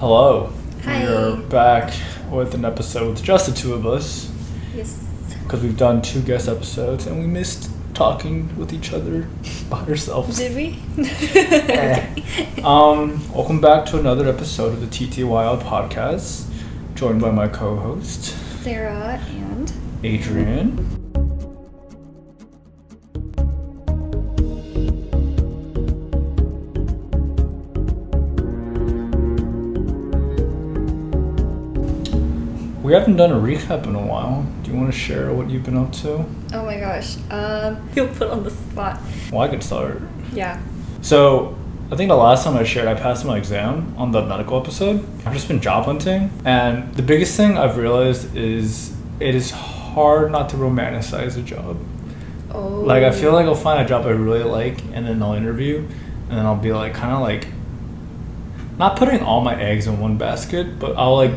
Hello. Hi. We are back with an episode with just the two of us. Yes. Because we've done 2 guest episodes and we missed talking with each other by ourselves. Did we? Welcome back to another episode of the ttyl podcast, joined by my co-host Sarah and Adrian. We haven't done a recap in a while. Do you want to share what you've been up to? oh my gosh, you'll put on the spot. Well, I could start. Yeah. So, I think the last time I shared, I passed my exam on the medical episode. I've just been job hunting, and the biggest thing I've realized is it is hard not to romanticize a job. Oh. Like, I feel like I'll find a job I really like, and then I'll interview, and then I'll be like, kind of like, not putting all my eggs in one basket, but I'll like,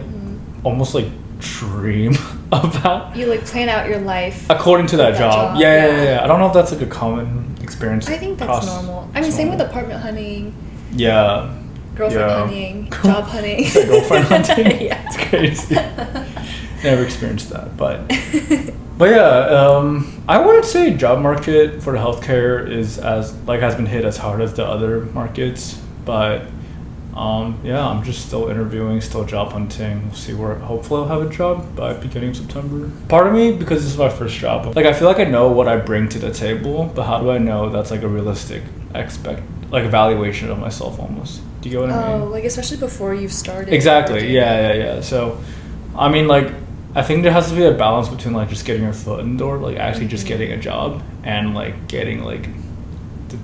almost like dream about. You like plan out your life according to that job. Yeah. I don't know if that's like a common experience. I think that's normal. I mean, same with apartment hunting. Yeah. Girlfriend hunting. Job hunting. Is that girlfriend hunting? Yeah. It's crazy. Never experienced that, but yeah, I wouldn't say job market for the healthcare has been hit as hard as the other markets, but yeah, I'm just still interviewing, still job hunting. We'll see where, hopefully I'll have a job by beginning of September. Part of me, because this is my first job, like I feel like I know what I bring to the table, but how do I know that's like a realistic evaluation of myself almost? Do you get what I mean? Oh, like especially before you've started. Exactly, yeah. So, I mean, like, I think there has to be a balance between like just getting your foot in the door, like actually just getting a job, and like getting like the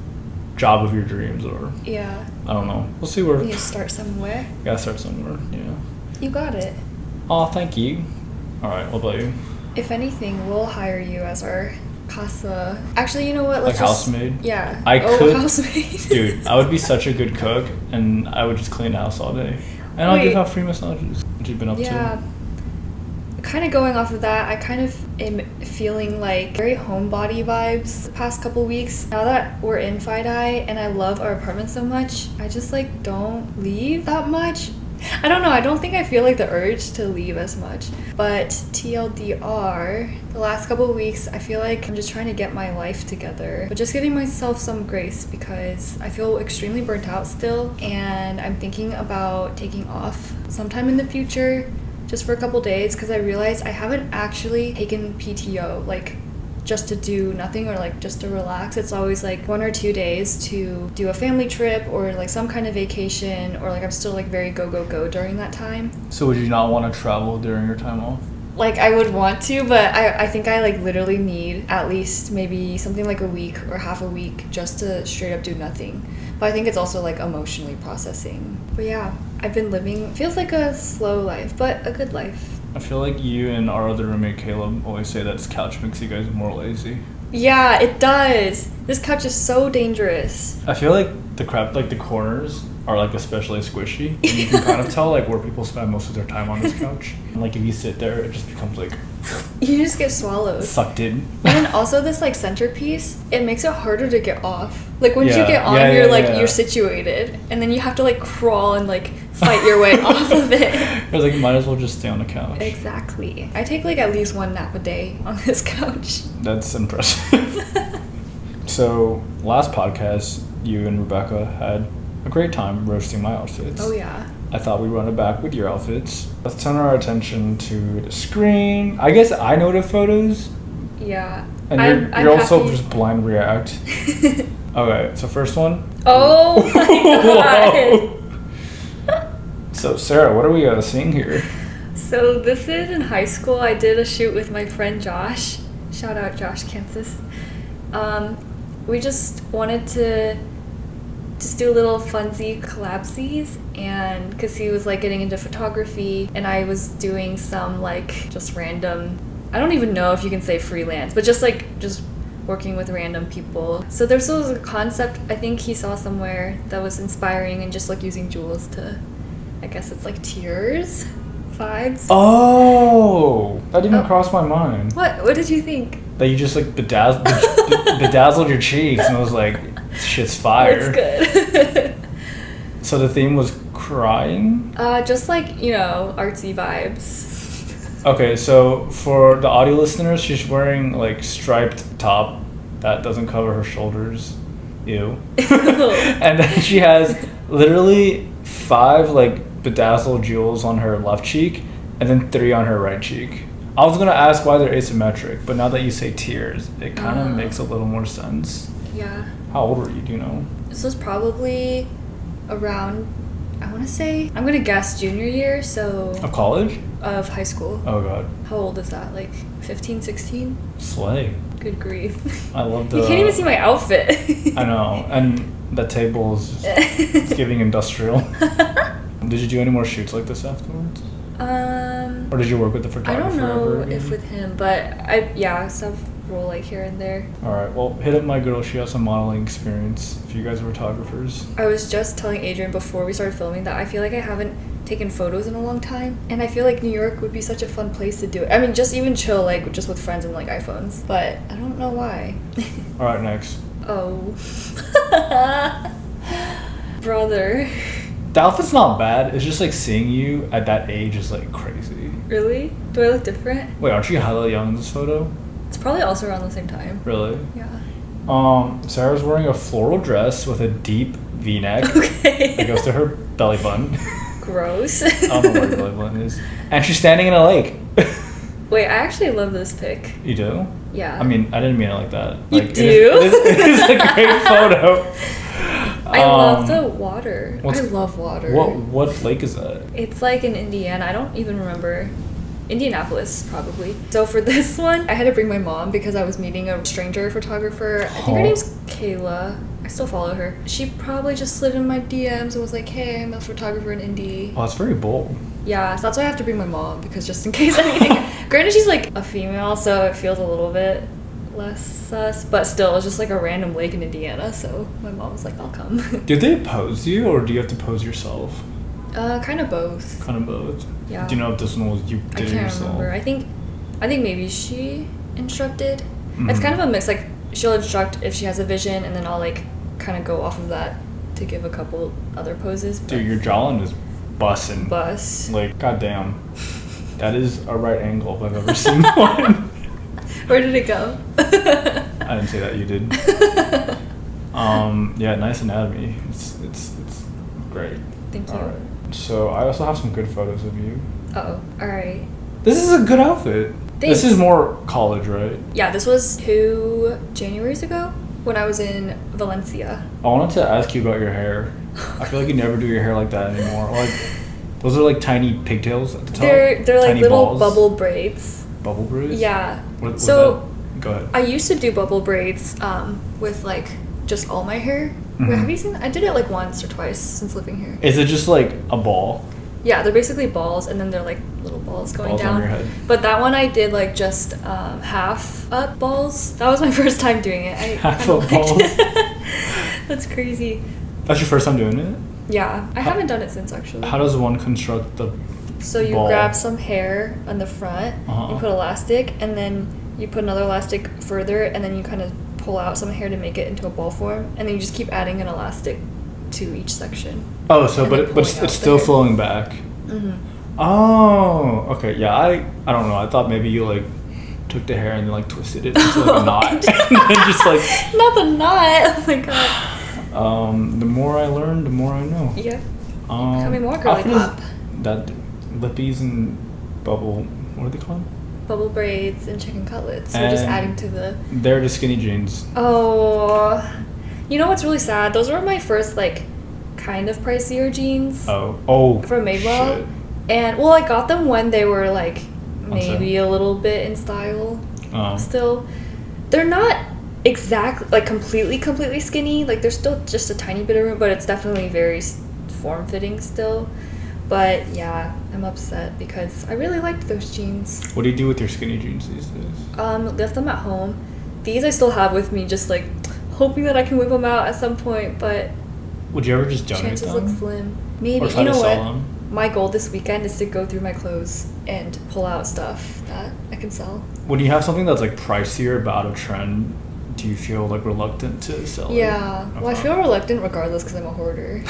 job of your dreams, or Yeah. I don't know. We'll see where. You start somewhere. Gotta start somewhere, yeah. You got it. Oh, thank you. Alright, what about you? If anything, we'll hire you as our casa. Actually, you know what? Like housemaid? Yeah. I could. Housemaid. Dude, I would be such a good cook, and I would just clean the house all day. And I'll give out free massages. What you been up to? Yeah. Kind of going off of that, I kind of am feeling like very homebody vibes the past couple weeks. Now that we're in FIDI and I love our apartment so much, I just like don't leave that much. I don't know, I don't think I feel like the urge to leave as much. But TLDR, the last couple of weeks, I feel like I'm just trying to get my life together. But just giving myself some grace because I feel extremely burnt out still. And I'm thinking about taking off sometime in the future, just for a couple days, because I realized I haven't actually taken PTO, like just to do nothing or like just to relax. It's always like 1 or 2 days to do a family trip or like some kind of vacation, or like I'm still like very go during that time. So would you not want to travel during your time off? Like I would want to, but I think I like literally need at least maybe something like a week or half a week just to straight up do nothing. But I think it's also like emotionally processing. But yeah, I've been living, feels like a slow life, but a good life. I feel like you and our other roommate Caleb always say that this couch makes you guys more lazy. Yeah, it does. This couch is so dangerous. I feel like the corners are like especially squishy, and you can kind of tell like where people spend most of their time on this couch. And like if you sit there, it just becomes like you just get swallowed, sucked in. And then also this like centerpiece, it makes it harder to get off. Like once you get on, you're situated, and then you have to like crawl and like fight your way off of it. It's like you might as well just stay on the couch. Exactly. I take like at least 1 nap a day on this couch. That's impressive. So last podcast, you and Rebecca had a great time roasting my outfits. Oh yeah. I thought we'd run it back with your outfits. Let's turn our attention to the screen. I guess I know the photos. Yeah. And you're also just blind react. Okay, so first one. Oh my god. So Sarah, what are we seeing here? So this is in high school. I did a shoot with my friend Josh. Shout out Josh, Kansas. We just wanted to just do little funsy collabsies, and because he was like getting into photography and I was doing some like just random, I don't even know if you can say freelance, but just working with random people. So there was a concept I think he saw somewhere that was inspiring, and just like using jewels to, I guess it's like tears vibes. Oh, that didn't cross my mind. What did you think? That you just like bedazzled your cheeks, and I was like, shit's fire. It's good. So the theme was crying? Just like, you know, artsy vibes. Okay, so for the audio listeners, she's wearing like striped top that doesn't cover her shoulders. Ew. And then she has literally 5 like bedazzled jewels on her left cheek and then 3 on her right cheek. I was gonna ask why they're asymmetric, but now that you say tiers, it kind of makes a little more sense. Yeah. How old were you? Do you know? This was probably around, I want to say, I'm gonna guess junior year, so Of college? of high school. Oh god. How old is that? Like 15, 16? Slay. Good grief. I love the. You can't even see my outfit. I know, and the table is it's giving industrial. Did you do any more shoots like this afterwards? Or did you work with the I photographer? don't know ever again? if with him, but several like here and there. All right, well, hit up my girl. She has some modeling experience. If you guys are photographers. I was just telling Adrian before we started filming that I feel like I haven't taken photos in a long time, and I feel like New York would be such a fun place to do it. I mean, just even chill, like just with friends and like iPhones, but I don't know why. All right, next. Oh. Brother. The outfit's not bad. It's just like seeing you at that age is like crazy. Really? Do I look different? Wait, aren't you hella young in this photo? It's probably also around the same time. Really? Yeah. Sarah's wearing a floral dress with a deep V-neck. Okay. That goes to her belly button. Gross. I don't know where her belly button is. And she's standing in a lake. Wait, I actually love this pic. You do? Yeah. I mean, I didn't mean it like that. You Like, do? It is a great photo. I love the water. I love water. What lake is that? It's like in Indiana. I don't even remember. Indianapolis, probably. So for this one, I had to bring my mom because I was meeting a stranger photographer. I think her name's Kayla. I still follow her. She probably just slid in my DMs and was like, hey, I'm a photographer in Indy. Oh, it's very bold. Yeah, so that's why I have to bring my mom, because just in case anything. Granted, she's like a female, so it feels a little bit less sus, but still, it was just like a random lake in Indiana, so my mom was like, I'll come. Did they pose you, or do you have to pose yourself? Kind of both. Kind of both. Yeah. Do you know if this one was you did I it can't yourself? remember. I think maybe she instructed. Mm-hmm. It's kind of a mix. Like she'll instruct if she has a vision, and then I'll like kind of go off of that to give a couple other poses. Dude, your jawline is bussin'. Bus. Like, goddamn. That is a right angle if I've ever seen one. Where did it go? I didn't say that, you did. Yeah, nice anatomy. It's great. Thank you. All right. So I also have some good photos of you. Uh-oh. All right. This is a good outfit. Thanks. This is more college, right? Yeah, this was 2 Januaries ago when I was in Valencia. I wanted to ask you about your hair. I feel like you never do your hair like that anymore. Like, those are like tiny pigtails at the top. They're like Tiny little balls. bubble braids. Bubble braids? Yeah. So go ahead. I used to do bubble braids with like just all my hair. Mm-hmm. Wait, have you seen that? I did it like once or twice since living here. Is it just like a ball? Yeah, they're basically balls, and then they're like little balls going Balls down. on your head. But that one I did like just half up balls. That was my first time doing it. I Half kinda up liked balls? it. That's crazy. That's your first time doing it? Yeah, I haven't done it since actually. How does one construct the So you ball? grab some hair on the front, Uh-huh. you put elastic, and then you put another elastic further, and then you kind of pull out some hair to make it into a ball form, and then you just keep adding an elastic to each section. Oh, so And but then it's pulling out it's the still hair. flowing back. Mm-hmm. Oh, okay. Yeah, I don't know. I thought maybe you like took the hair and then like twisted it into like a knot, and then just like. Not the knot. Oh my god. The more I learn, the more I know. Yeah. Becoming more girly after this- pop. That lippies and bubble. What are they called? Bubble braids and chicken cutlets. So we're just And- adding to the. They're the skinny jeans. Oh. You know what's really sad? Those were my first like kind of pricier jeans. Oh. From Madewell. Shit. And well, I got them when they were like On sale. maybe a little bit in style. Oh. Still, they're not exactly like completely skinny. Like there's still just a tiny bit of room, but it's definitely very form fitting still. But yeah, I'm upset because I really liked those jeans. What do you do with your skinny jeans these days? Left them at home. These I still have with me, just like hoping that I can whip them out at some point. But Would you ever just donate chances them? look slim. Maybe. Or try You know to sell what? them? My goal this weekend is to go through my clothes and pull out stuff that I can sell. When you have something that's like pricier but out of trend, do do you feel like reluctant to sell it? Yeah. Well, I Okay. feel reluctant regardless because I'm a hoarder.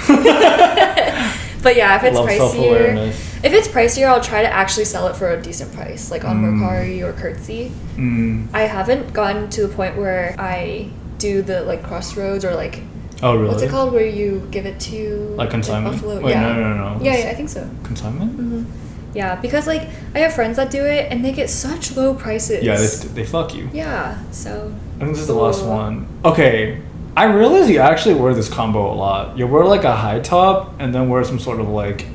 But yeah, if it's Love pricier, self-awareness. if it's pricier, I'll try to actually sell it for a decent price, like on Mercari or Curtsy. I haven't gotten to the point where I do the like Crossroads or like Oh, really? what's it called where you give it to Like consignment? Buffalo. Wait, yeah. no. Yeah, I think so. Consignment? Yeah, because like I have friends that do it and they get such low prices. Yeah, they fuck you. Yeah, so. I think this is the last one. Okay, I realize you actually wear this combo a lot. You wear like a high top and then wear some sort of like,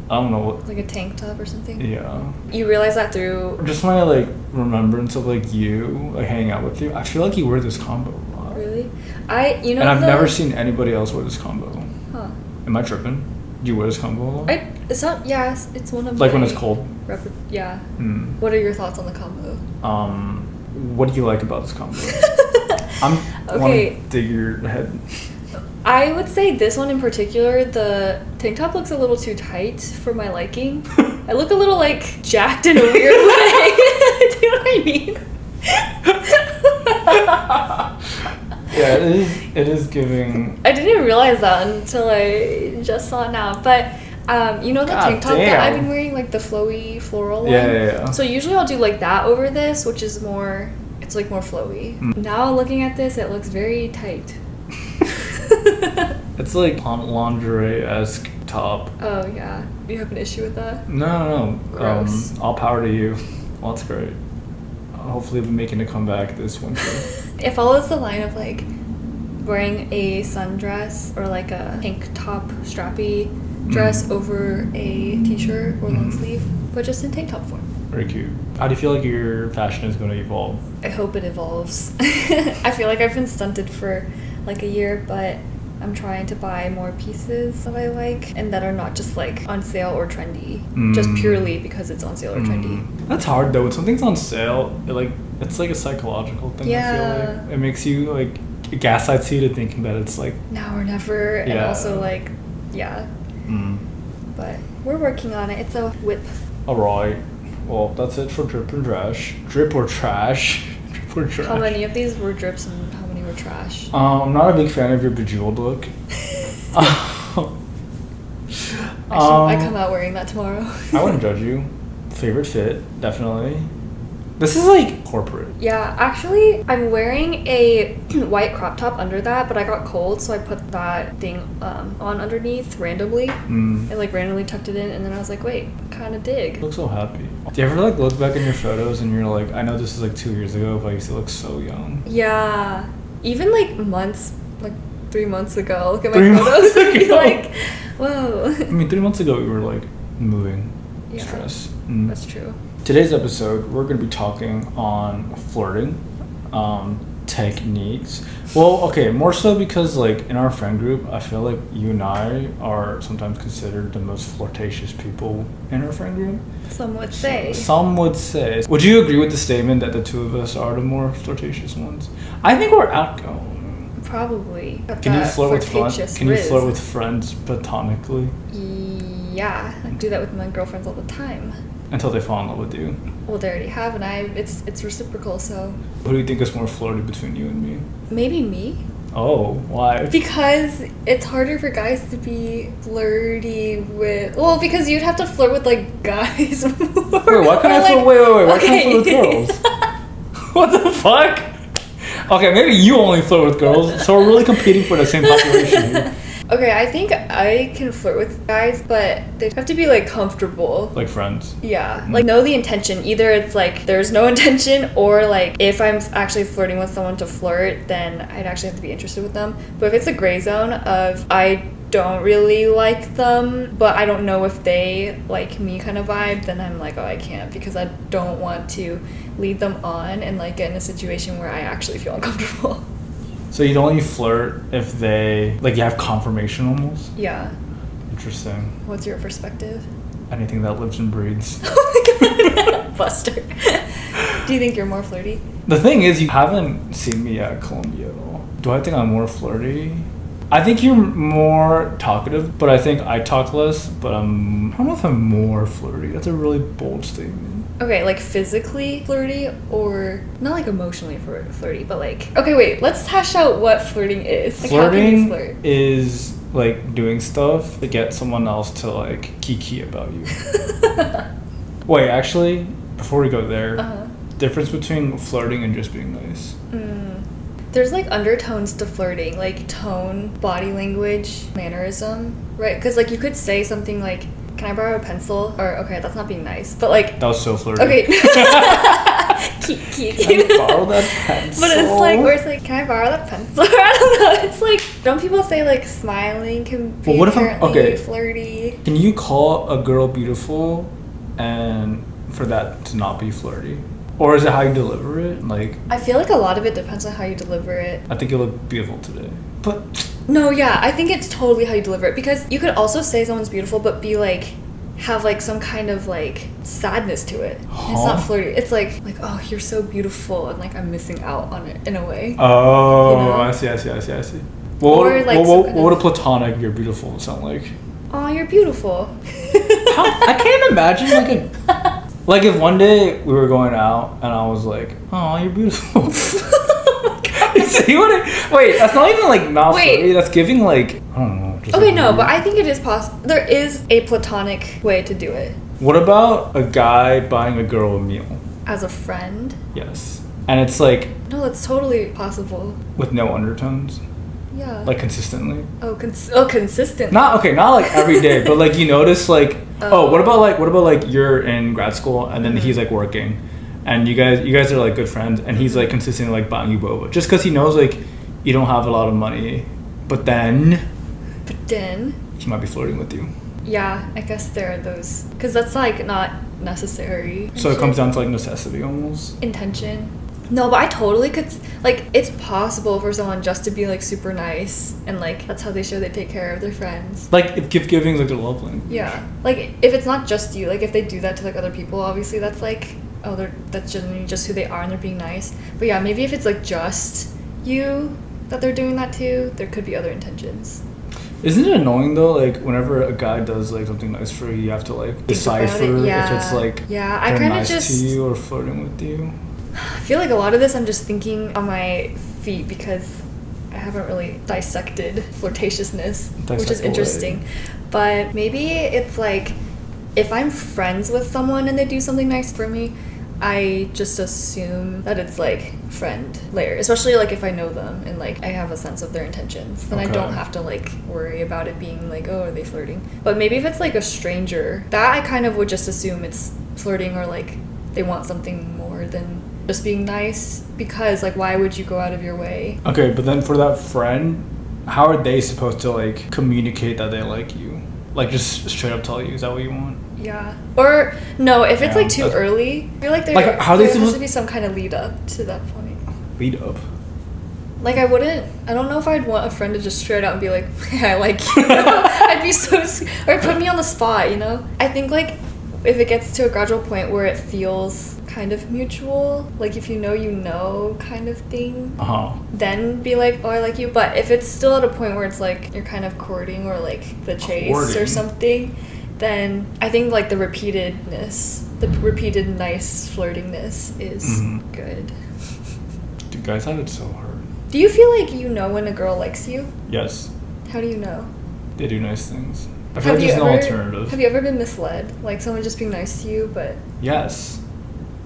I don't know what. Like a tank top or something. Yeah. You realize that through. Just my like remembrance of like you, like hanging out with you. I feel like you wear this combo a lot. Really? And I've never seen anybody else wear this combo. Huh. Am I tripping? Do you wear this combo a lot? It's not. Yeah, it's one of Like when my it's cold? yeah. Mm. What are your thoughts on the combo? What do you like about this combo? I'm Okay. want to dig your head. I would say this one in particular, the tank top looks a little too tight for my liking. I look a little like jacked in a weird way. Do you know what I mean? Yeah, it is giving. I didn't realize that until I just saw it now. But you know the God tank top damn. that I've been wearing, like the flowy floral one? Yeah. So usually I'll do like that over this, which is more, it's like more flowy. Now looking at this, it looks very tight. It's like lingerie-esque top. Oh yeah. You have an issue with that? No. Gross. All power to you. Well, that's great. Hopefully we'll be making a comeback this winter. It follows the line of like wearing a sundress or like a tank top strappy dress over a t-shirt or long sleeve, but just in tank top form. Very cute. How do you feel like your fashion is going to evolve? I hope it evolves. I feel like I've been stunted for like a year, but I'm trying to buy more pieces that I like and that are not just like on sale or trendy, just purely because it's on sale or trendy. That's hard though. When something's on sale, it's like a psychological thing. I feel like it makes you like, it gaslights you to thinking that it's like Now or never, and also like, yeah. But we're working on it. It's a whip. Alright. Well, that's it for drip and trash. Drip or trash. Drip or trash. How many of these were drips and how many were trash? I'm not a big fan of your bejeweled look. I come out wearing that tomorrow. I wouldn't judge you. Favorite fit, definitely. This is like corporate. Yeah, actually, I'm wearing a white crop top under that, but I got cold, so I put that thing on underneath randomly. And like randomly tucked it in, and then I was like, wait, kind of dig. You look so happy. Do you ever like look back in your photos and you're like, I know this is like 2 years ago, but I used to look so young? Yeah, even like months, like 3 months ago, look at my 3 photos months and be ago. like, whoa. I mean, 3 months ago we were like moving. Yeah, Stress. that's true. Today's episode, we're going to be talking on flirting techniques. Well, okay, more so because like in our friend group, I feel like you and I are sometimes considered the most flirtatious people in our friend group. Some would say. Some would say. Would you agree with the statement that the two of us are the more flirtatious ones? I think we're outgoing. Probably. Can you flirt with friends? Flirtatious Can you rizz. flirt with friends platonically Yeah, I do that with my girlfriends all the time. until they fall in love with you? Well, they already have, and it's reciprocal, so Who do you think is more flirty between you and me? maybe me. Oh, why? Because it's harder for guys to be flirty with. Well, because you'd have to flirt with like guys more. Wait, why can't I flirt? Wait. Why can't I flirt with girls? What the fuck? Okay, maybe you only flirt with girls, so we're really competing for the same population here. Okay, I think I can flirt with guys, but they have to be like comfortable. Like friends. Yeah, like know the intention. Either it's like there's no intention, or like if I'm actually flirting with someone to flirt, then I'd actually have to be interested with them. But if it's a gray zone of I don't really like them, but I don't know if they like me kind of vibe, then I'm like, oh, I can't, because I don't want to lead them on and like get in a situation where I actually feel uncomfortable. So you'd only flirt if they, like, you have confirmation almost? Yeah. Interesting. What's your perspective? Anything that lives and breathes. Oh my god, Buster. Do you think you're more flirty? The thing is, you haven't seen me at Columbia at all. Do I think I'm more flirty? I think you're more talkative, but I think I talk less, but I don't know if I'm more flirty. That's a really bold statement. Okay, like physically flirty or not like emotionally flirty, but like okay, wait, let's hash out what flirting is. Like how can you Flirting flirt? is like doing stuff to get someone else to like kiki about you. Wait, actually, before we go there, difference between flirting and just being nice. There's like undertones to flirting, like tone, body language, mannerism, right? Because like you could say something like, "Can I borrow a pencil?" Or okay, that's not being nice, but like That was so flirty. okay. Can I borrow that pencil? But it's like, or it's like, "Can I borrow that pencil?" I don't know. It's like, don't people say like smiling can be what if apparently flirty? Can you call a girl beautiful and for that to not be flirty? Or is it how you deliver it? Like, I feel like a lot of it depends on how you deliver it. I think you look beautiful today. But no, yeah, I think it's totally how you deliver it, because you could also say someone's beautiful but be like have like some kind of like sadness to it. It's not flirty. It's like oh, you're so beautiful and like I'm missing out on it in a way. Oh, you know? I see. What would a platonic "you're beautiful" sound like? Oh, you're beautiful. I can't imagine like if one day we were going out and I was like, "Oh, you're beautiful." Wait, that's not even like not flirty. That's giving like I don't know. Just okay, like, no, weird. but I think it is possible. There is a platonic way to do it. What about a guy buying a girl a meal? As a friend? Yes, and it's like No, that's totally possible. with no undertones. Yeah. Like consistently. Oh, consistent. Not like every day, but like you notice like what about like you're in grad school and then he's like working, and you guys are like good friends, and he's like consistently like buying you boba just because he knows like you don't have a lot of money, but then he might be flirting with you. Yeah, I guess there are those, because that's like not necessary. So it comes down to like necessity almost. Intention. No, but I totally could, like, it's possible for someone just to be like super nice and like that's how they show they take care of their friends. Like if gift giving is like their love language. Yeah, like if it's not just you, like if they do that to like other people, obviously that's like that's generally just who they are and they're being nice. But yeah, maybe if it's like just you that they're doing that to, there could be other intentions. Isn't it annoying though, like whenever a guy does like something nice for you, you have to like decipher if it's like I kind of nice just to you or flirting with you? I feel like a lot of this I'm just thinking on my feet because I haven't really dissected flirtatiousness, which is interesting. But maybe it's like if I'm friends with someone and they do something nice for me, I just assume that it's like friend layer, especially like if I know them and like I have a sense of their intentions, then I don't have to like worry about it being like, oh, are they flirting? But maybe if it's like a stranger, that I kind of would just assume it's flirting or like they want something more than just being nice, because like why would you go out of your way? Okay, but then for that friend, how are they supposed to like communicate that they like you? Like just straight up tell you, is that what you want? Yeah. Or no, if it's like too early, I feel like there has to be some kind of lead up to that point. Lead up? Like I don't know if I'd want a friend to just straight out and be like, I like you. I'd be so, or put me on the spot, you know? I think like if it gets to a gradual point where it feels kind of mutual, like if you know kind of thing, then be like, oh, I like you. But if it's still at a point where it's like you're kind of courting or like the chase or something, then I think like the repeated nice flirtingness is good. Dude, guys have it so hard. Do you feel like you know when a girl likes you? Yes. How do you know? They do nice things. I feel like there's no alternative. Have you ever been misled? Like someone just being nice to you, but... Yes.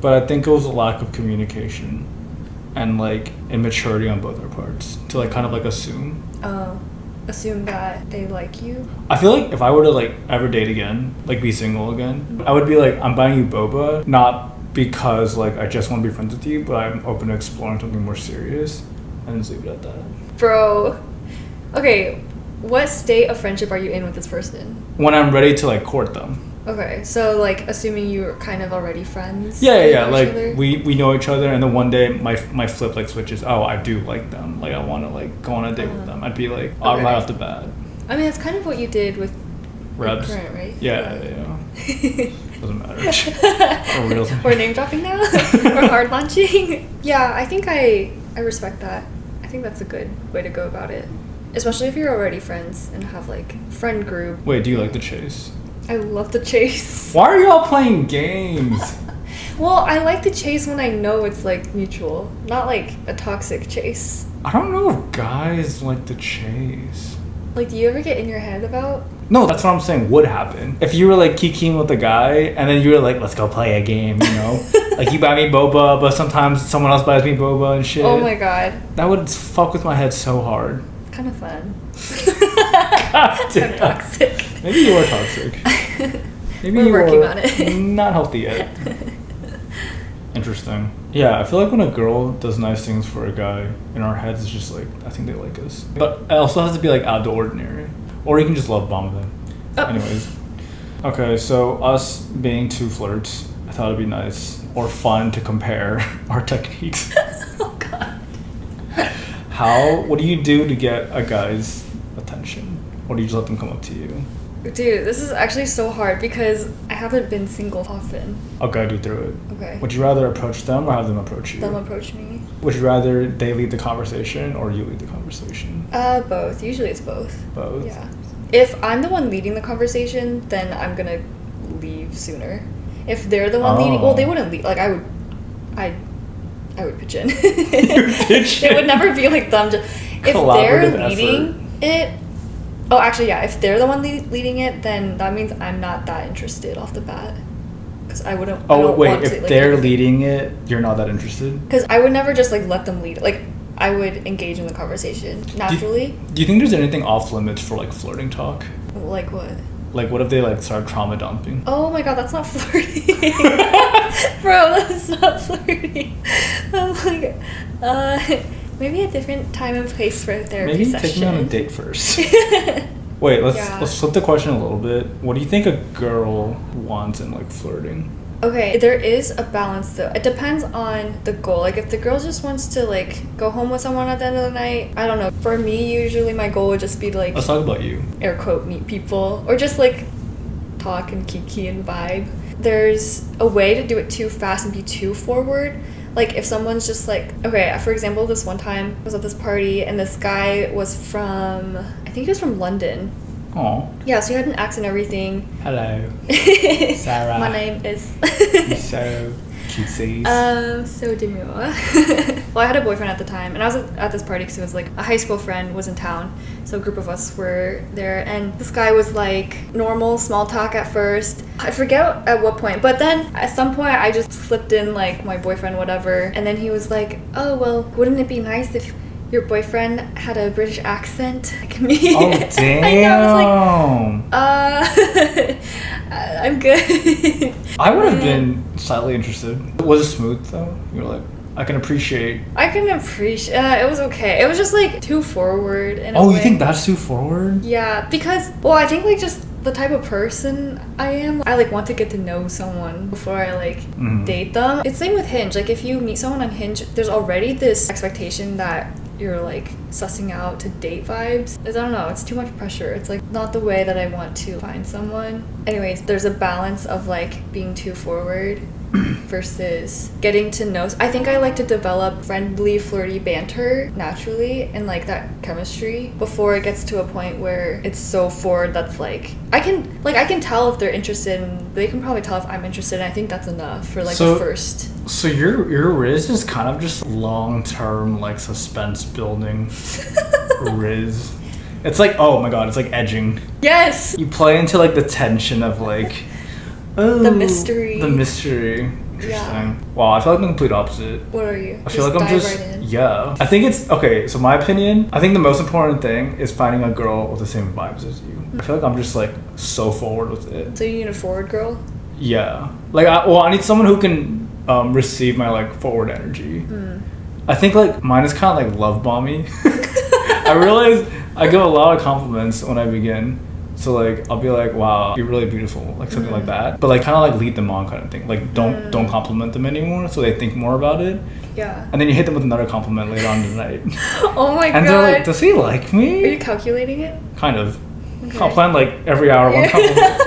But I think it was a lack of communication and like immaturity on both our parts to like kind of like assume. Assume that they like you? I feel like if I were to like ever date again, like be single again, I would be like, I'm buying you boba, not because like I just want to be friends with you, but I'm open to exploring something more serious, and just leave it at that. Bro. Okay, what state of friendship are you in with this person? When I'm ready to like court them. Okay, so like assuming you're kind of already friends. Yeah. Like we know each other, and then one day my flip like switches. Oh, I do like them. Like I want to like go on a date with them. I'd be like right off the bat. I mean, that's kind of what you did with Rebs. Current, right? Yeah. Doesn't matter. We're name dropping now. We're hard launching. Yeah, I think I respect that. I think that's a good way to go about it, especially if you're already friends and have like friend group. Wait, do you like the chase? I love the chase. Why are y'all playing games? Well, I like to chase when I know it's like mutual, not like a toxic chase. I don't know if guys like to chase. Like, do you ever get in your head about? No, that's what I'm saying would happen. If you were like kikiing with a guy and then you were like, let's go play a game, you know? Like you buy me boba, but sometimes someone else buys me boba and shit. Oh my god. That would fuck with my head so hard. Kind of fun. God damn. I'm toxic. Maybe you are toxic. Maybe We're you working are on it. not healthy yet. Interesting. Yeah, I feel like when a girl does nice things for a guy, in our heads it's just like, I think they like us. But it also has to be like out of the ordinary. Or you can just love bomb them. Oh. Anyways. Okay, so us being two flirts, I thought it'd be nice or fun to compare our techniques. Oh god. What do you do to get a guy's attention? Or do you just let them come up to you? Dude, this is actually so hard because I haven't been single often. I'll guide you through it. Okay. Would you rather approach them or have them approach you? Them approach me. Would you rather they lead the conversation or you lead the conversation? Both. Usually it's both. Both? Yeah. If I'm the one leading the conversation, then I'm gonna leave sooner. If they're the one leading, well, they wouldn't lead. Like I would pitch in. It would never be like them. If they're leading it. Oh, actually, yeah. If they're the one leading it, then that means I'm not that interested off the bat. Because I wouldn't. Oh wait, if they're leading it, you're not that interested. Because I would never just like let them lead. Like I would engage in the conversation naturally. Do you think there's anything off limits for like flirting talk? Like what? Like what if they like start trauma dumping? Oh my god, that's not flirting. Bro, that's not flirting. I'm like, maybe a different time and place for a therapy session. Take me on a date first. Wait, let's flip the question a little bit. What do you think a girl wants in like flirting? Okay, there is a balance though. It depends on the goal. Like if the girl just wants to like go home with someone at the end of the night, I don't know. For me, usually my goal would just be to like, let's talk about you. Air quote, meet people or just like talk and kiki and vibe. There's a way to do it too fast and be too forward. Like if someone's just like, okay, for example, this one time I was at this party and this guy was from, I think he was from London. Oh. Yeah, so he had an accent and everything. Hello. Sarah. My name is... You're so cutesy. So demure. Well, I had a boyfriend at the time, and I was at this party because it was like a high school friend was in town. So a group of us were there, and this guy was like normal, small talk at first. I forget at what point, but then at some point I just slipped in like my boyfriend, whatever. And then he was like, oh, well, wouldn't it be nice if your boyfriend had a British accent like me? Oh, damn. I know, I was like, I'm good. I would have been slightly interested. Was it smooth though? You were like, I can appreciate. It was okay. It was just like too forward in a way. You think that's too forward? Yeah, because, well, I think like just the type of person I am, I like want to get to know someone before I like date them. It's same with Hinge. Like if you meet someone on Hinge, there's already this expectation that you're like sussing out to date vibes. I don't know, it's too much pressure. It's like not the way that I want to find someone. Anyways, there's a balance of like being too forward versus getting to know. I think I like to develop friendly, flirty banter naturally and like that chemistry before it gets to a point where it's so forward that's like I can tell if they're interested and they can probably tell if I'm interested, and I think that's enough for like the first. So your rizz is kind of just long-term like suspense building rizz. It's like, oh my god, it's like edging. Yes. You play into like the tension of like, oh, the mystery. Interesting. Yeah. Wow, I feel like I'm the complete opposite. What are you? I feel like I'm just right in. Yeah. I think it's okay. So my opinion, I think the most important thing is finding a girl with the same vibes as you. I feel like I'm just like so forward with it. So you need a forward girl? Yeah. Like I need someone who can receive my like forward energy. I think like mine is kind of like love bomby. I realize I give a lot of compliments when I begin. So like I'll be like, wow, you're really beautiful, like something like that. But like kind of like lead them on kind of thing. Like don't compliment them anymore, so they think more about it. Yeah. And then you hit them with another compliment later on in the night. Oh my god. And they're like, does he like me? Are you calculating it? Kind of. Okay. I'll plan like every hour one compliment.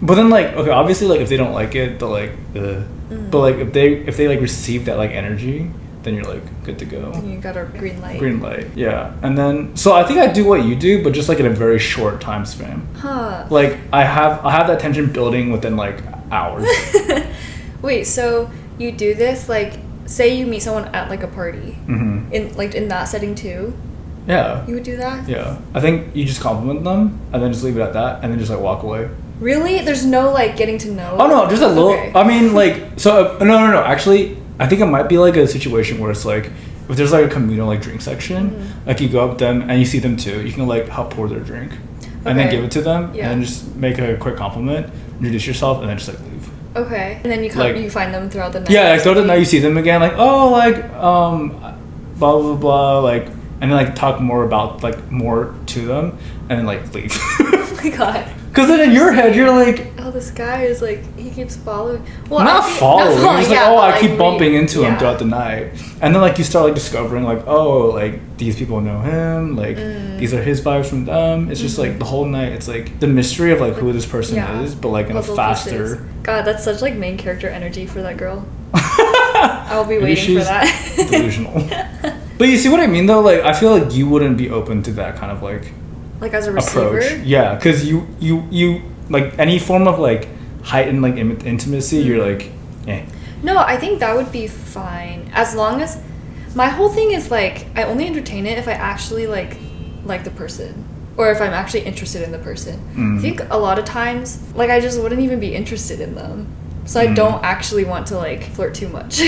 But then like, okay, obviously like if they don't like it, they're like, but like if they like receive that like energy, then you're like good to go. You got a green light. Green light, yeah. And then so I think I do what you do, but just like in a very short time span. Huh. Like I have that tension building within like hours. Wait, so you do this, like, say you meet someone at, like, a party. Mm-hmm. In that setting, too? Yeah. You would do that? Yeah. I think you just compliment them, and then just leave it at that, and then just, like, walk away. Really? There's no, like, getting to know? Oh, no, just a little... Okay. I mean, like... So, no. Actually, I think it might be, like, a situation where it's, like... If there's, like, a communal, like, drink section, Mm-hmm. like, you go up to them, and you see them, too. You can, like, help pour their drink. And then give it to them, Yeah. and then just make a quick compliment, introduce yourself, and then just, like, leave. Okay. And then you you find them throughout the night? Yeah, like, throughout the night, you see them again, like, oh, like, blah, blah, blah, like... And then, like, talk more about, like, more to them, and then, like, leave. Oh, my God. Because then in your head, you're like... Oh, this guy is, like, he keeps following... Well, Not following. You're just like, yeah, oh, I like, keep bumping into him yeah. throughout the night. And then, like, you start, like, discovering, like, oh, like, these people know him. Like, these are his vibes from them. It's just, like, the whole night, it's, like, the mystery of, like, who this person is, but, like, in a faster... Pieces. God, that's such, like, main character energy for that girl. I'll be waiting for that. Delusional. But you see what I mean, though? Like, I feel like you wouldn't be open to that kind of, like... Like, as a receiver? Approach. Yeah, because you like, any form of, like, heightened, like, intimacy, you're like, eh. No, I think that would be fine. As long as... My whole thing is, like, I only entertain it if I actually, like the person. Or if I'm actually interested in the person. I think a lot of times, like, I just wouldn't even be interested in them. So I don't actually want to, like, flirt too much.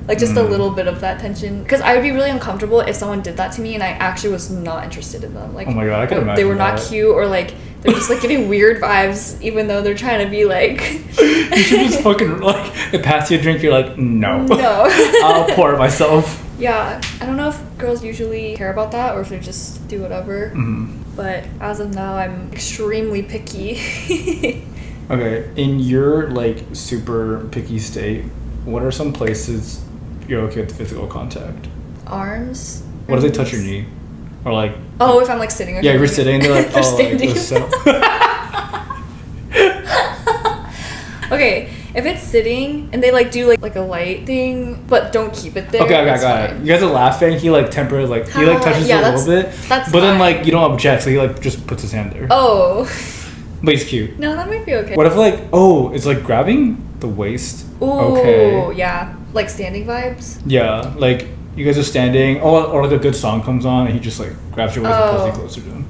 Like, just a little bit of that tension. Because I would be really uncomfortable if someone did that to me and I actually was not interested in them. Like, oh my God, I can imagine they were not cute, or, like, they're just, like, giving weird vibes even though they're trying to be, like... You should just fucking, like, they pass you a drink, you're like, no. I'll pour it myself. Yeah, I don't know if girls usually care about that or if they just do whatever. But as of now, I'm extremely picky. Okay, in your, like, super picky state, what are some places you're okay with physical contact? Arms. What if they touch your knee? Or, like... Oh, if I'm, like, sitting. Yeah, if you're sitting, they're like, oh, like, this so... Okay, if it's sitting and they, like, do, like a light thing, but don't keep it there. Okay, I got it. You guys are laughing, he, like, temporarily, like, he, like, touches it a little bit. That's but then, fine. like, you don't object, so he, like, just puts his hand there. Oh. But he's cute. No, that might be okay. What if, like, oh, it's, like, grabbing the waist? Ooh, okay. Yeah. Like, standing vibes? Yeah, like, you guys are standing, or like, a good song comes on, and he just, like, grabs your waist and pulls you closer to him.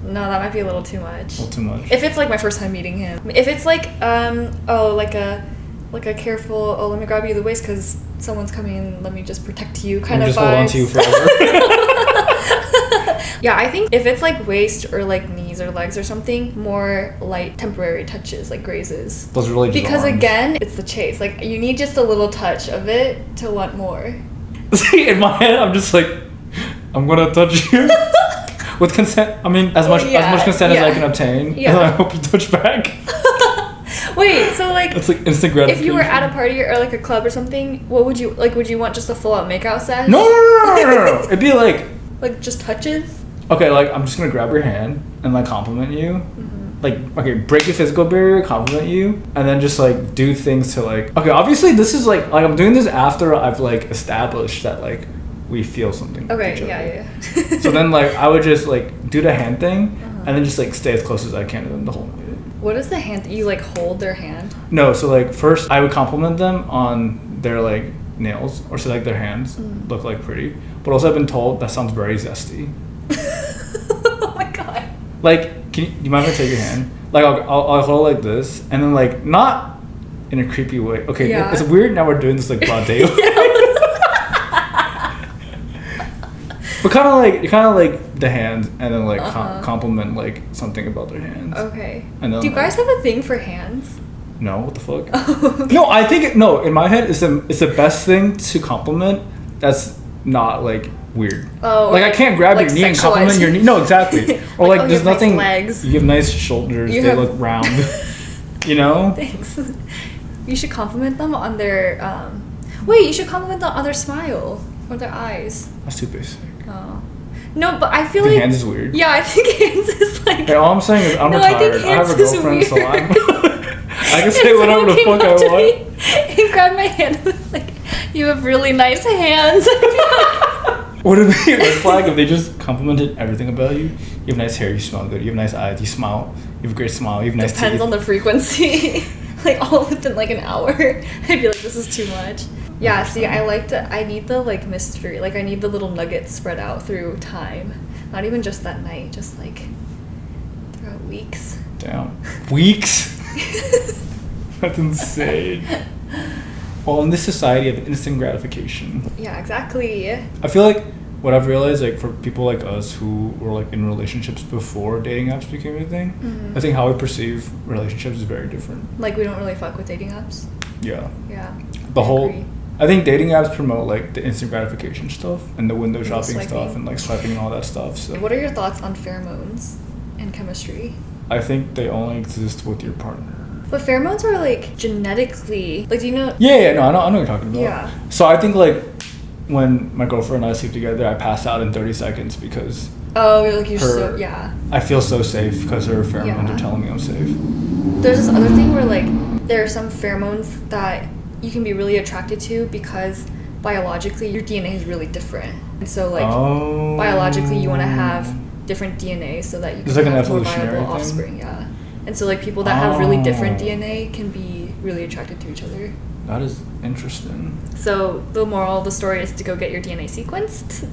No, that might be a little too much. A little too much. If it's, like, my first time meeting him. If it's, like, like a careful, oh, let me grab you the waist because someone's coming and let me just protect you kind of vibes. Just hold on to you forever. Yeah, I think if it's, like, waist or, like, knees or legs or something, more light temporary touches, like grazes. Those are really just because arms. Again, it's the chase. Like, you need just a little touch of it to want more. See, in my head, I'm just like, I'm gonna touch you with consent. I mean, as much consent as I can obtain. Yeah. And I hope you touch back. Wait, so, like, it's like instant gratification. If you were at a party or, like, a club or something, what would you would you want just a full out makeout sesh? No. It'd be like just touches. Okay, like, I'm just gonna grab your hand and, like, compliment you. Like, okay, break the physical barrier, compliment you, and then just, like, do things to, like... Okay, obviously, this is, like, I'm doing this after I've, like, established that, like, we feel something. Okay, yeah. So then, like, I would just, like, do the hand thing, and then just, like, stay as close as I can to them the whole night. What is the hand? You, like, hold their hand? No, so, like, first, I would compliment them on their, like, nails, or so, like, their hands look, like, pretty. But also, I've been told that sounds very zesty. Oh my God. Like, do you mind if I take your hand? Like, I'll hold it like this, and then, like, not in a creepy way. Okay, yeah. It's weird now we're doing this, like, broad daylight. But kind of like the hand, and then, like, compliment, like, something about their hands. Okay. And then, do you guys have a thing for hands? No, what the fuck? Oh, okay. No, I think, in my head, it's the best thing to compliment that's not, like, weird. Oh, like, I can't grab like your knee and compliment your knee. No, exactly. Or, like, there's nothing. Nice legs. You have nice shoulders. They look round. You know? Thanks. You should compliment them on their. Wait, you should compliment them on their smile or their eyes. That's too basic. Oh. No, but I feel like hands is weird. Yeah, I think hands is like. Hey, all I'm saying is I'm retired. I have a girlfriend, so I can say whatever the fuck I want. He grabbed my hand and was like, "You have really nice hands." Would it be a red flag if they just complimented everything about you? You have nice hair, you smell good, you have nice eyes, you smile, you have a great smile, you have nice teeth. Depends on the frequency. like all within like an hour. I'd be like, this is too much. Yeah, see, I need the like mystery. Like I need the little nuggets spread out through time. Not even just that night, just like throughout weeks. Damn. Weeks? That's insane. Well, in this society of instant gratification. Yeah, exactly. I feel like what I've realized, like for people like us who were like in relationships before dating apps became a thing, I think how we perceive relationships is very different. Like we don't really fuck with dating apps. Yeah. Yeah. I think dating apps promote like the instant gratification stuff and the window shopping swiping. stuff and like swiping and all that stuff. So What are your thoughts on pheromones and chemistry? I think they only exist with your partner. But pheromones are like genetically, like do you know? Yeah, no, I know what you're talking about. Yeah. So I think like when my girlfriend and I sleep together, I pass out in 30 seconds because Yeah. I feel so safe because her pheromones are telling me I'm safe. There's this other thing where like there are some pheromones that you can be really attracted to because biologically your DNA is really different. And so like biologically you want to have different DNA so that you can like have an more evolutionary viable thing? offspring, yeah. And so like people that have really different DNA can be really attracted to each other. That is interesting. So the moral of the story is to go get your DNA sequenced.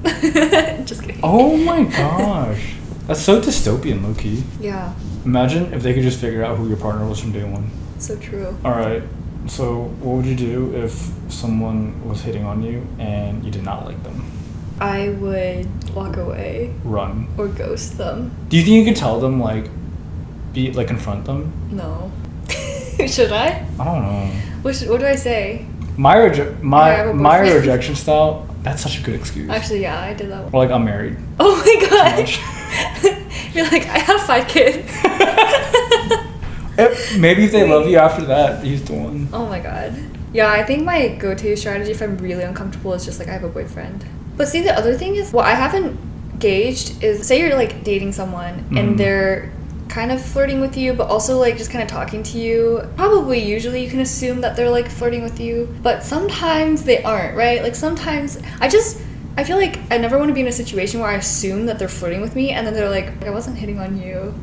Just kidding. Oh my gosh. That's so dystopian, low-key. Yeah. Imagine if they could just figure out who your partner was from day one. So true. Alright, so what would you do if someone was hitting on you and you did not like them? I would walk away. Run. Or ghost them. Do you think you could tell them, like, confront them? No. Should I? I don't know. What do I say? My rejection style, that's such a good excuse. Actually, yeah, I did that one. Or like, I'm married. Oh my god. You're like, I have 5 kids. Maybe if they love you after that, he's the one. Oh my god. Yeah, I think my go-to strategy if I'm really uncomfortable is just like, I have a boyfriend. But see, the other thing is, what I haven't gauged is, say you're like dating someone and they're kind of flirting with you, but also like just kind of talking to you. Probably usually you can assume that they're like flirting with you, but sometimes they aren't, right? Like sometimes I feel like I never want to be in a situation where I assume that they're flirting with me and then they're like, I wasn't hitting on you,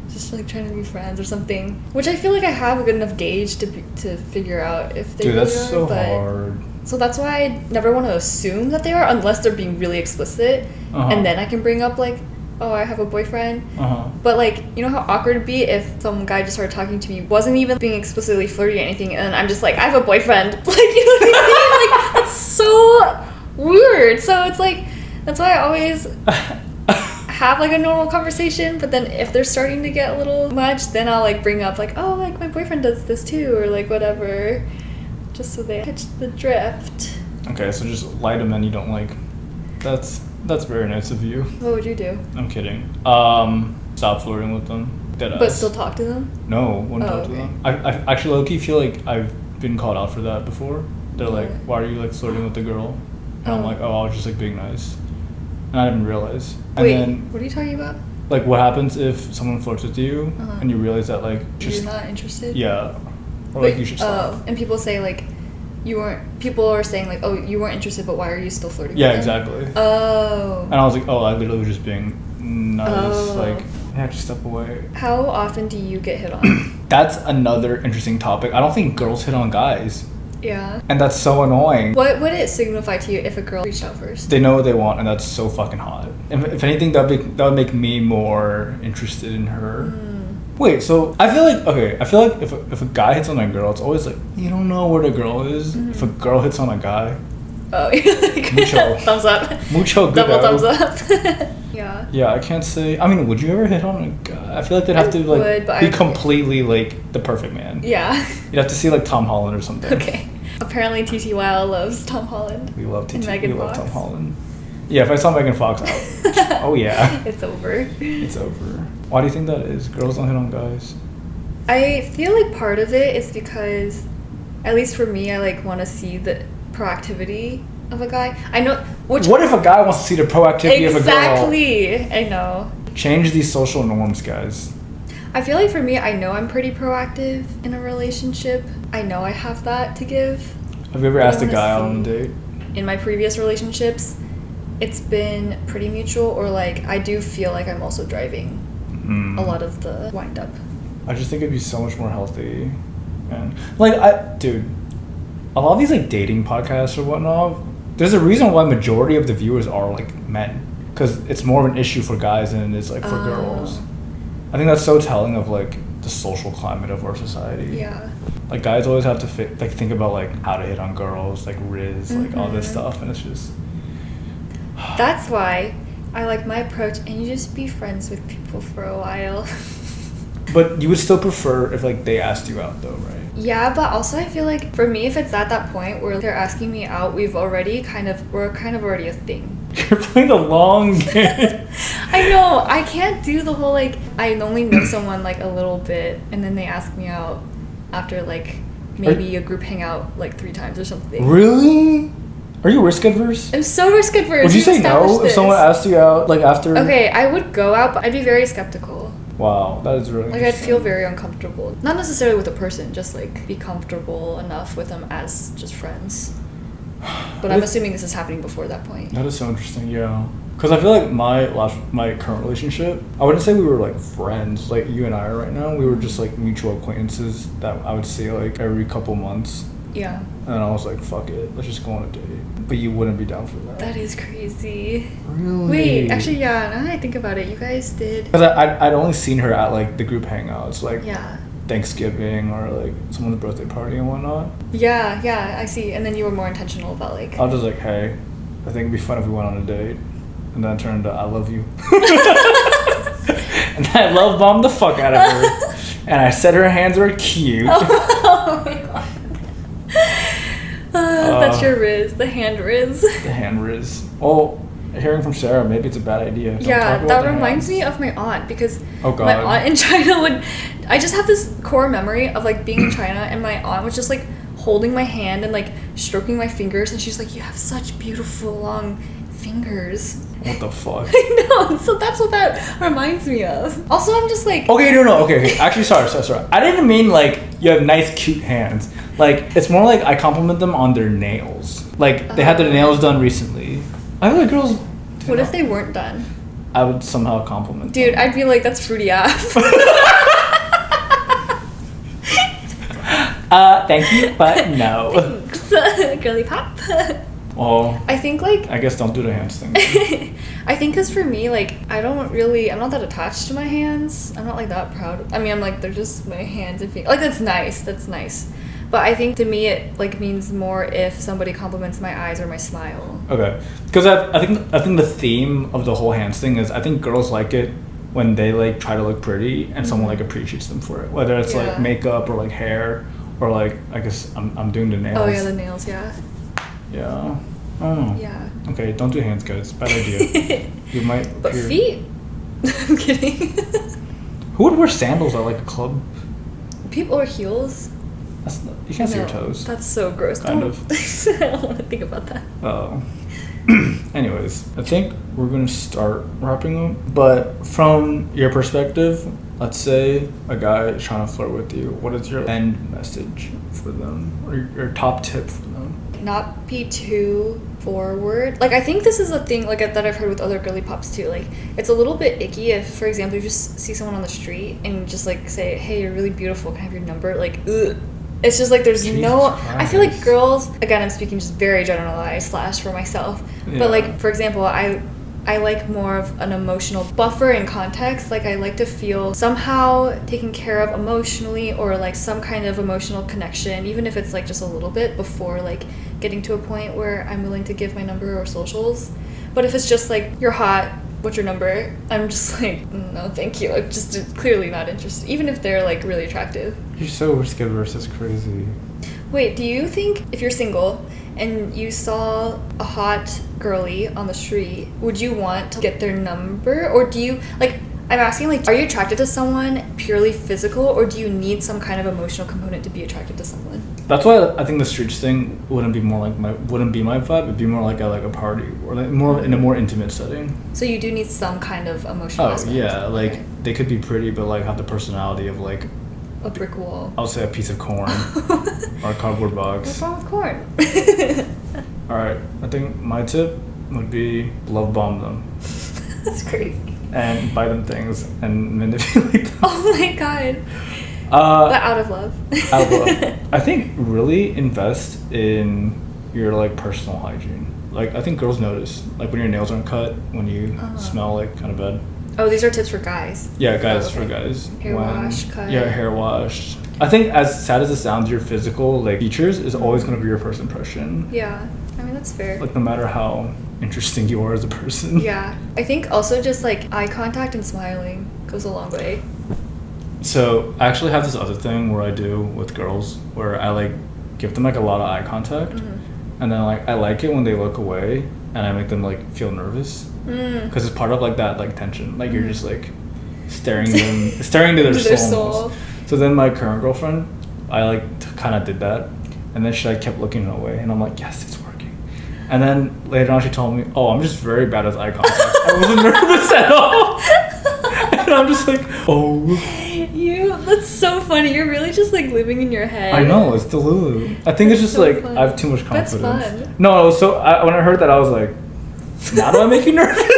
just like trying to be friends or something. Which I feel like I have a good enough gauge to figure out if they really that's are, so but hard. So that's why I never want to assume that they are unless they're being really explicit, and then I can bring up like, oh, I have a boyfriend. But like, you know how awkward it'd be if some guy just started talking to me, wasn't even being explicitly flirty or anything, and I'm just like, I have a boyfriend. Like, you know what I mean? Like, that's so weird. So it's like, that's why I always have like a normal conversation, but then if they're starting to get a little much, then I'll like bring up like, oh, like my boyfriend does this too, or like whatever, just so they catch the drift. Okay, so just lie to men you don't like. That's very nice of you. What would you do? I'm kidding. Stop flirting with them. Deadass. But still talk to them? No, wouldn't talk to them. I actually low-key feel like I've been called out for that before. They're like, why are you like flirting with the girl? And I'm like, oh, I was just like being nice. And I didn't realize. And Wait, then, what are you talking about? like, what happens if someone flirts with you and you realize that like you're not interested? Yeah. Or like you should stop. Oh, and people say like, people are saying like, oh, you weren't interested, but why are you still flirting Yeah, with them? exactly. Oh. And I was like, oh, I literally was just being nice. Oh. Like, yeah, just step away. How often do you get hit on? That's another interesting topic. I don't think girls hit on guys. Yeah. And that's so annoying. What would it signify to you if a girl reached out first? They know what they want, and that's so fucking hot. If anything, that would make me more interested in her. Wait, so I feel like if a guy hits on a girl, it's always like, you don't know where the girl is. If a girl hits on a guy, oh, like, mucho thumbs up. Mucho good. Double thumbs up. Yeah. Yeah, I can't say. I mean, would you ever hit on a guy? I feel like they'd have to like be completely like the perfect man. Yeah. You'd have to see like Tom Holland or something. Okay. Apparently TTYL loves Tom Holland. We love Megan love Fox. Tom Holland. Yeah, if I saw Megan Fox out, oh yeah. It's over. It's over. Why do you think that is? Girls don't hit on guys. I feel like part of it is because, at least for me, I like want to see the proactivity of a guy. I know. What if a guy wants to see the proactivity of a girl? Exactly. I know. Change these social norms, guys. I feel like for me, I know I'm pretty proactive in a relationship. I know I have that to give. Have you ever asked a guy out on a date? In my previous relationships, it's been pretty mutual, or like I do feel like I'm also driving a lot of the wind up. I just think it'd be so much more healthy man. Like, dude, a lot of these like dating podcasts or whatnot, there's a reason why majority of the viewers are like men, because it's more of an issue for guys than it is like for girls. I think that's so telling of like the social climate of our society. Yeah. Like guys always have to think about like how to hit on girls, like rizz, like all this stuff, and it's just. That's why I like my approach, and you just be friends with people for a while. But you would still prefer if like they asked you out though, right? Yeah, but also I feel like for me, if it's at that point where they're asking me out, we're kind of already a thing. You're playing the long game. I know. I can't do the whole like I only know someone like a little bit, and then they ask me out after like maybe a group hangout like 3 times or something. Really? Are you risk adverse? I'm so risk adverse. Would you say no if someone asked you out like after? Okay, I would go out, but I'd be very skeptical. Wow, that is really like I'd feel very uncomfortable. Not necessarily with a person, just like be comfortable enough with them as just friends. But I'm assuming this is happening before that point. That is so interesting, yeah. Because I feel like my current relationship, I wouldn't say we were like friends like you and I are right now. We were just like mutual acquaintances that I would see like every couple months. Yeah. And I was like, fuck it, let's just go on a date. But you wouldn't be down for that. That is crazy. Really? Wait, actually, yeah, now that I think about it, you guys did. Because I'd only seen her at like the group hangouts, like yeah. Thanksgiving or like someone's birthday party and whatnot. Yeah, I see. And then you were more intentional about like... I was just like, hey, I think it'd be fun if we went on a date. And then it turned into, I love you. And I love bombed the fuck out of her. And I said her hands were cute. Oh my god. That's your rizz, the hand rizz. The hand rizz. Well, hearing from Sarah, maybe it's a bad idea. Yeah, that reminds me of my aunt, because my aunt in China would... I just have this core memory of like being in China, and my aunt was just like holding my hand and like stroking my fingers, and she's like, you have such beautiful long fingers. What the fuck? I know, so that's what that reminds me of. Also, I'm just like... Okay, no, okay. Actually, sorry. I didn't mean like you have nice, cute hands. Like, it's more like I compliment them on their nails. Like, they had their nails done recently. I feel like girls... What if they weren't done? I would somehow compliment them. Dude, I'd be like, that's fruity ass. Thank you, but no. Thanks. Girly pop. Well, I think like... I guess don't do the hands thing. I think because for me, like, I'm not that attached to my hands. I'm not like that proud. I mean, I'm like, they're just my hands and feet. Like, that's nice. But I think to me it like means more if somebody compliments my eyes or my smile. Okay, because I think the theme of the whole hands thing is I think girls like it when they like try to look pretty and someone like appreciates them for it, whether it's like makeup or like hair or like I guess I'm doing the nails. Oh yeah, the nails, yeah. Yeah. I don't know. Yeah. Okay, don't do hands, guys. Bad idea. You might. But feet. I'm kidding. Who would wear sandals at like a club? People or heels. You can't see your toes. That's so gross. Kind of. I don't want to think about that. Oh. Anyways, I think we're going to start wrapping up. But from your perspective, let's say a guy is trying to flirt with you. What is your end message for them? Or your top tip for them? Not be too forward. Like, I think this is a thing like that I've heard with other girly pops too. Like, it's a little bit icky if, for example, you just see someone on the street and just like say, hey, you're really beautiful, can I have your number? Like, ugh. It's just like there's Jesus no Christ. I feel like girls, again, I'm speaking just very generalized / for myself, but like, for example, I like more of an emotional buffer and context. Like, I like to feel somehow taken care of emotionally, or like some kind of emotional connection, even if it's like just a little bit, before like getting to a point where I'm willing to give my number or socials. But if it's just like, you're hot, what's your number? I'm just like, no, thank you. I'm just clearly not interested, even if they're like really attractive. You're so risk adverse, it's crazy. Wait, do you think if you're single and you saw a hot girly on the street, would you want to get their number? Or do you, like, I'm asking, like, are you attracted to someone purely physical, or do you need some kind of emotional component to be attracted to someone? That's why I think the streets thing wouldn't be my vibe. It'd be more like a party, or like more in a more intimate setting. So you do need some kind of emotional aspect. Yeah, like they could be pretty, but like have the personality of like a brick wall. I would say a piece of corn or a cardboard box. What's wrong with corn? All right, I think my tip would be love bomb them. That's crazy. And buy them things and manipulate them. Oh my god. But out of love. Out of love. I think really invest in your like personal hygiene. Like I think girls notice, like when your nails aren't cut, when you smell like kind of bad. Oh, these are tips for guys. Yeah, guys, for guys. Hair wash, cut. Yeah, hair wash. I think as sad as it sounds, your physical like features is always going to be your first impression. Yeah, I mean that's fair. Like no matter how interesting you are as a person. Yeah, I think also just like eye contact and smiling goes a long way. So I actually have this other thing where I do with girls where I like give them like a lot of eye contact, and then like I like it when they look away and I make them like feel nervous because it's part of like that like tension. Like you're just like staring to their soul. So then my current girlfriend, I like kind of did that, and then she like kept looking away, and I'm like, yes, it's working. And then later on, she told me, oh, I'm just very bad with eye contact. I wasn't nervous at all. And I'm just like, oh. That's so funny. You're really just like living in your head. I know, it's delulu. I think it's just so like fun. I have too much confidence. That's fun. No, when I heard that, I was like, now do I make you nervous?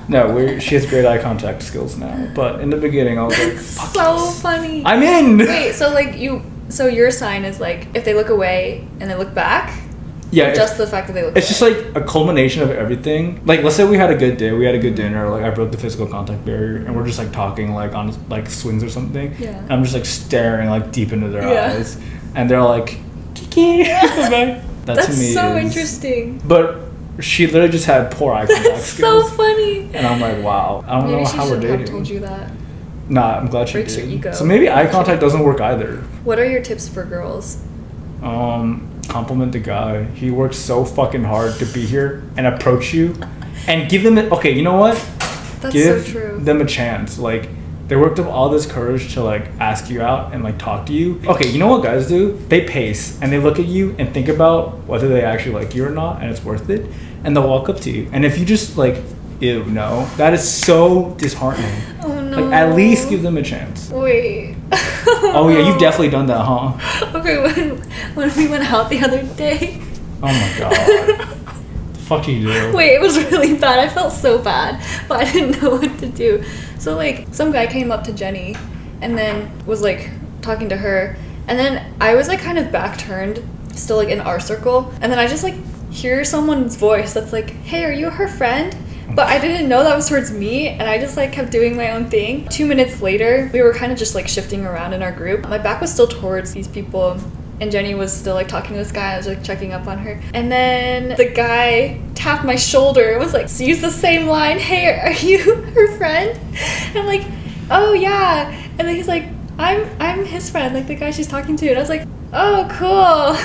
No, she has great eye contact skills now. But in the beginning, I was like, fuck so yes. funny. I'm in. Wait, so your sign is like if they look away and they look back? Yeah. Just the fact that they look It's away. just like a culmination of everything. Like, let's say we had a good day, we had a good dinner, like I broke the physical contact barrier, and we're just like talking like on like swings or something. Yeah. And I'm just like staring like deep into their Yeah. eyes, and they're like, Kiki. That's to me so is, interesting. But she literally just had poor eye contact That's skills. so funny. And I'm like, wow. I don't Maybe know she how we're shouldn't have dating. told you that. Nah, I'm glad she Breaks did. your ego. So maybe eye contact doesn't work either. What are your tips for girls? Compliment the guy. He works so fucking hard to be here and approach you and give them okay, you know what? That's Give so true. them a chance. Like they worked up all this courage to like ask you out and like talk to you. Okay, you know what guys do? They pace and they look at you and think about whether they actually like you or not and it's worth it, and they'll walk up to you. And if you just like, ew, no, that is so disheartening. Oh no. Like at least give them a chance. Wait. Oh yeah, you've definitely done that, huh? Okay, when we went out the other day. Oh my god. The fuck you do? Wait, it was really bad. I felt so bad, but I didn't know what to do. So like some guy came up to Jenny and then was like talking to her, and then I was like kind of back turned, still like in our circle, and then I just like hear someone's voice that's like, hey, are you her friend? But I didn't know that was towards me, and I just like kept doing my own thing. 2 minutes later, we were kind of just like shifting around in our group. My back was still towards these people, and Jenny was still like talking to this guy. I was like checking up on her, and then the guy tapped my shoulder and was like, use the same line, hey, are you her friend? And I'm like, oh yeah. And then he's like, I'm his friend, like the guy she's talking to. And I was like, oh cool.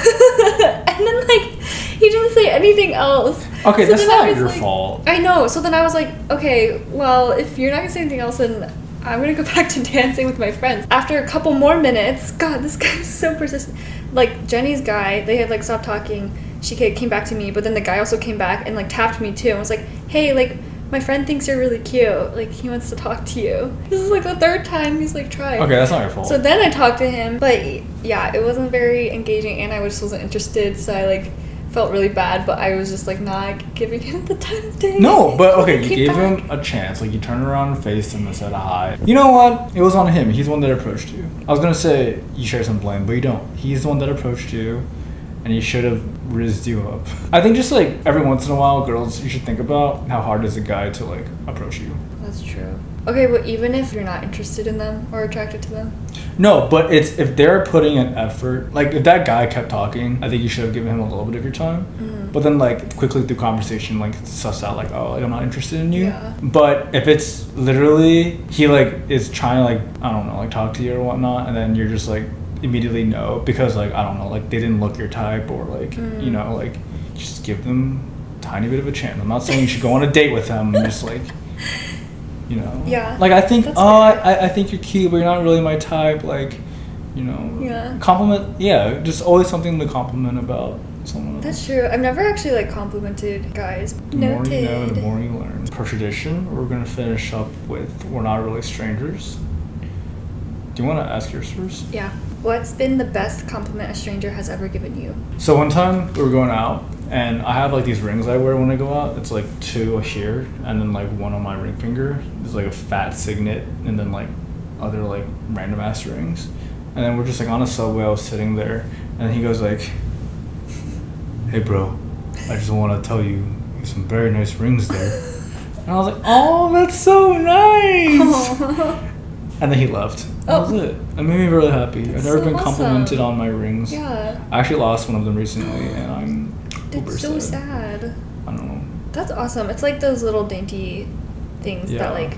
And then like he didn't say anything else. Okay, so that's not your like, fault. I know. So then I was like, okay, well, if you're not gonna say anything else, then I'm gonna go back to dancing with my friends. After a couple more minutes, God, this guy is so persistent. Like Jenny's guy, they had like stopped talking. She came back to me, but then the guy also came back and like tapped me too and was like, hey, like my friend thinks you're really cute. Like he wants to talk to you. This is like the third time he's like trying. Okay, that's not your fault. So then I talked to him, but yeah, it wasn't very engaging, and I just wasn't interested. So I like felt really bad, but I was just like not giving him the time of day. No, but okay, you gave him a chance. Like you turned around and faced him and said hi. You know what? It was on him. He's the one that approached you. I was gonna say you share some blame, but you don't. He's the one that approached you, and he should have rizzed you up. I think just like every once in a while, girls, you should think about how hard is a guy to like approach you. That's true. Okay, but even if you're not interested in them or attracted to them? No, but it's if they're putting an effort, like if that guy kept talking, I think you should have given him a little bit of your time. Mm. But then like quickly through conversation, like suss out like, oh, like I'm not interested in you. Yeah. But if it's literally he like is trying to like, I don't know, like talk to you or whatnot, and then you're just like immediately no because like I don't know, like they didn't look your type or like you know, like just give them a tiny bit of a chance. I'm not saying you should go on a date with them and just like, you know, yeah, like I think that's I think you're cute but you're not really my type, like, you know, yeah, compliment, yeah, just always something to compliment about someone else. That's true. I've never actually like complimented guys. The more you know, the more you learn. Per tradition, we're gonna finish up with we're not really strangers. Do you want to ask yours first? Yeah. What's been the best compliment a stranger has ever given you? So one time we were going out, and I have like these rings I wear when I go out. It's like 2 here, and then like one on my ring finger is like a fat signet, and then like other like random ass rings. And then we're just like on a subway, I was sitting there, and he goes like, "Hey bro, I just want to tell you some very nice rings there." And I was like, "Oh, that's so nice." Aww. And then he left. That was it. It made me really happy. I've never been complimented on my rings. Yeah. I actually lost one of them recently, and I'm It's so sad. I don't know. That's awesome. It's like those little dainty things that like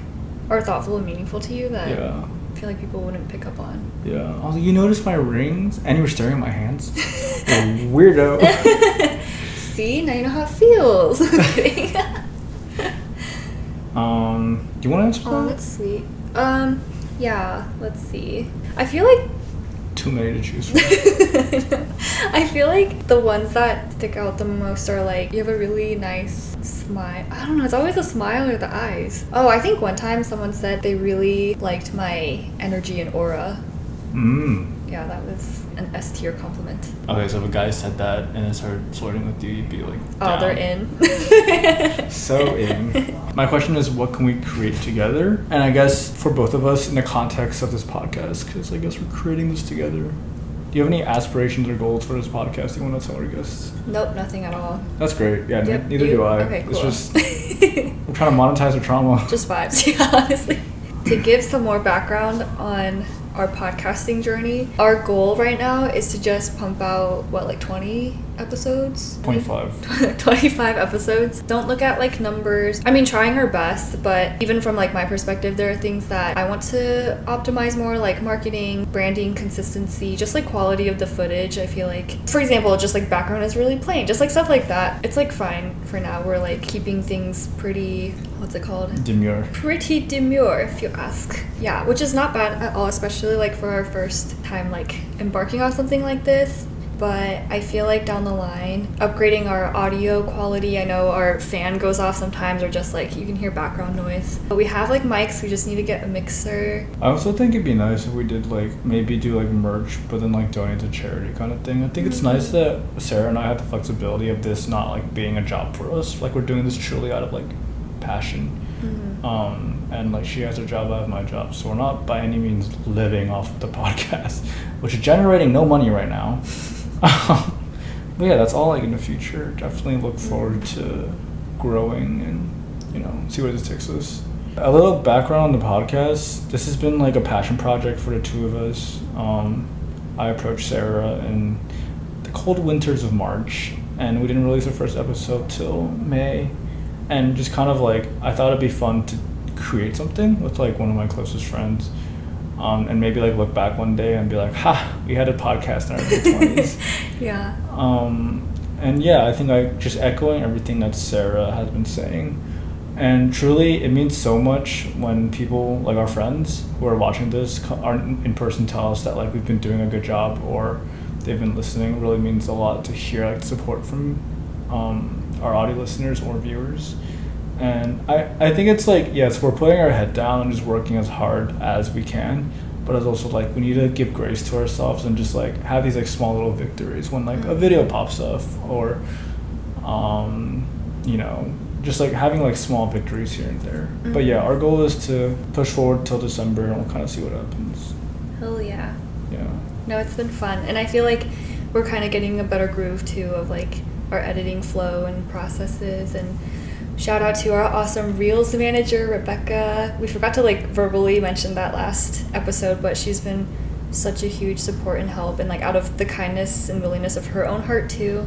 are thoughtful and meaningful to you that I feel like people wouldn't pick up on. Yeah. I was like, "You noticed my rings? And you were staring at my hands? Weirdo." See? Now you know how it feels. I'm kidding. Do you want to answer that? Oh, that's sweet. Yeah, let's see. I feel like too many to choose from. I feel like the ones that stick out the most are like, you have a really nice smile. I don't know, it's always the smile or the eyes. Oh, I think one time someone said they really liked my energy and aura. Yeah, that was an S tier compliment. Okay, so if a guy said that and then started flirting with you, you'd be like, oh, they're in. So in. My question is, what can we create together? And I guess for both of us in the context of this podcast, because I guess we're creating this together. Do you have any aspirations or goals for this podcast you want to tell our guests? Nope, nothing at all. That's great. Yeah, neither do I. Okay, cool. It's just, we're trying to monetize our trauma. Just vibes, yeah, honestly. To give some more background on our podcasting journey, our goal right now is to just pump out, what, like 20 episodes? 25. 25 episodes. Don't look at like numbers. I mean, trying our best, but even from like my perspective, there are things that I want to optimize more, like marketing, branding, consistency, just like quality of the footage. I feel like, for example, just like background is really plain, just like stuff like that. It's like fine for now. We're like keeping things pretty, what's it called? Demure. Pretty demure, if you ask. Yeah, which is not bad at all, especially like for our first time like embarking on something like this. But I feel like down the line, upgrading our audio quality, I know our fan goes off sometimes, or just like you can hear background noise. But we have like mics, we just need to get a mixer. I also think it'd be nice if we did like maybe do like merch, but then like donate to charity kind of thing. I think it's nice that Sarah and I have the flexibility of this not like being a job for us. Like we're doing this truly out of like passion. And like she has her job, I have my job, so we're not by any means living off of the podcast, which is generating no money right now. But yeah, that's all like in the future. Definitely look forward to growing and, you know, see where this takes us. A little background on the podcast. This has been like a passion project for the two of us. I approached Sarah in the cold winters of March, and we didn't release our first episode till May. And just kind of like, I thought it'd be fun to create something with like one of my closest friends. And maybe like look back one day and be like, ha, we had a podcast in our mid-20s. Yeah. And yeah, I think I just echoing everything that Sarah has been saying. And truly, it means so much when people, like our friends who are watching this, aren't in person, tell us that like we've been doing a good job or they've been listening. It really means a lot to hear like support from our audio listeners or viewers. And I think it's like, yes, we're putting our head down and just working as hard as we can, but it's also like we need to give grace to ourselves and just like have these like small little victories when like a video pops up, or you know, just like having like small victories here and there. But yeah, our goal is to push forward till December and we'll kind of see what happens. Hell yeah. Yeah. No, it's been fun, and I feel like we're kind of getting a better groove too of like our editing flow and processes. And shout out to our awesome Reels manager, Rebecca. We forgot to like verbally mention that last episode, but she's been such a huge support and help, and like out of the kindness and willingness of her own heart too,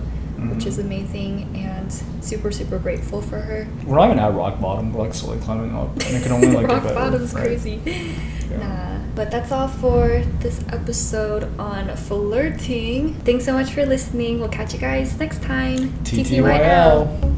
which is amazing, and super, super grateful for her. We're not even at rock bottom, we're like slowly climbing up, and it can only like rock get better. bottom's right? crazy. Yeah. Nah. But that's all for this episode on flirting. Thanks so much for listening. We'll catch you guys next time. TTYL.